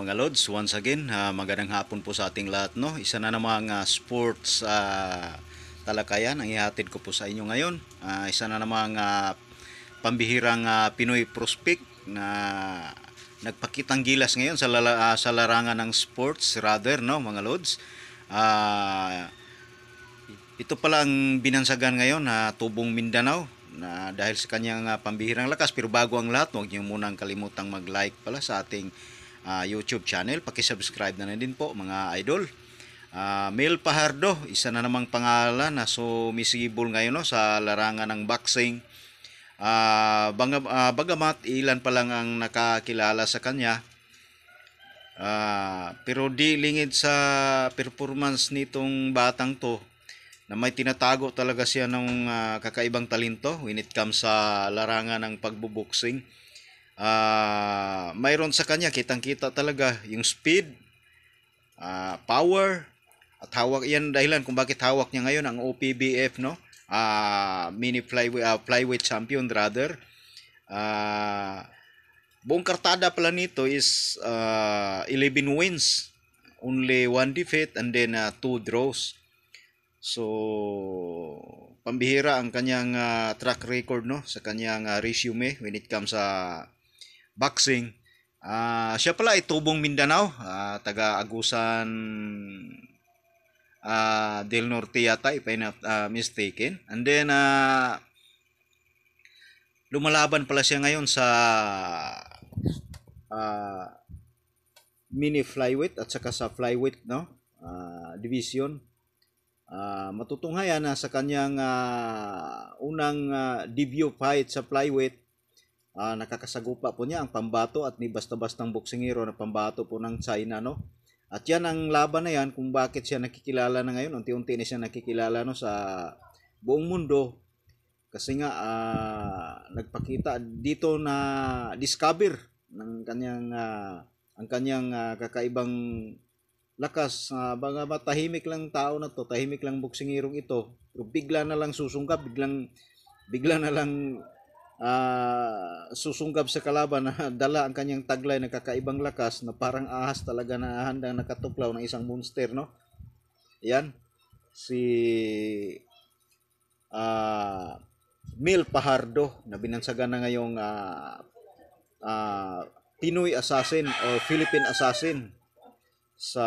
mga lods, once again, magandang hapon po sa ating lahat, no? Isa na namang sports talakayan ang ihatid ko po sa inyo ngayon. Isa na namang pambihirang Pinoy prospect na nagpakitang gilas ngayon sa larangan ng sports rather, no, mga lods. Ito pala ang binansagan ngayon na Tubong Mindanao na dahil sa kanyang pambihirang lakas. Pero bago ang lahat, huwag niyo munang kalimutang mag-like pala sa ating YouTube channel. Paki-subscribe na din po mga idol. Mel Pajardo, isa na namang pangalan na sumisibol ngayon, no, sa larangan ng boxing. Bagamat ilan pa lang ang nakakilala sa kanya, pero di lingid sa performance nitong batang to na may tinatago talaga siya ng kakaibang talento when it comes sa larangan ng pagbuboxing. Mayroon sa kanya, kitang-kita talaga yung speed, power, at hawak. Yan dahilan kung bakit hawak niya ngayon ang OPBF, no? Mini flyweight champion rather. Buong kartada pala nito is 11 wins, only 1 defeat, and then 2 draws. So, pambihira ang kanyang track record, no, sa kanyang resume when it comes sa boxing. Siya pala ay Tubong Mindanao, taga Agusan del Norte yata, if I'm not mistaken. And then lumalaban pala siya ngayon sa mini flyweight at saka sa flyweight, no, division. Matutunghayan na sa kanyang unang debut fight sa flyweight, nakakasagupa po niya ang pambato at ni basta-bastang boksingero na pambato po ng China, no? At yan ang laban na yan kung bakit siya nakikilala na ngayon. Unti-unti na siya nakikilala, no, sa buong mundo kasi nga nagpakita dito na discover ng kanyang ang kanyang kakaibang lakas. Bagamat tahimik lang tao na to, tahimik lang boksingirong ito, pero bigla na lang susungkab, bigla na lang susungkab sa kalaban na dala ang kanyang taglay na kakaibang lakas na parang ahas talaga na handang nakatuklaw ng isang monster, no? Yan si Mel Pajardo na binansagan na ngayong Pinoy assassin or Philippine assassin sa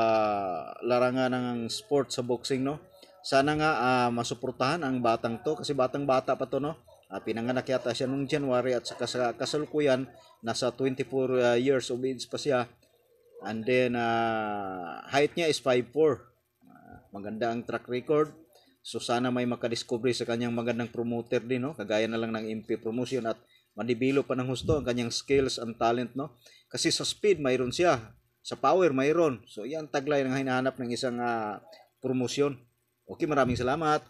larangan ng sport sa boxing, no? Sana nga masuportahan ang batang to kasi batang-bata pa to, no? Pinanganak yata siya nung January at saka sa kasalukuyan nasa 24 years of age pa siya. And then height niya is 5'4". Maganda ang track record. So sana may makadiscovery sa kanyang magandang promoter din, no? Kagaya na lang ng MP Promotion at manibilo pa ng husto ang kanyang skills and talent, no? Kasi sa speed mayroon siya, sa power mayroon. So yan taglay ng hinahanap ng isang promosyon. Okay, maraming salamat.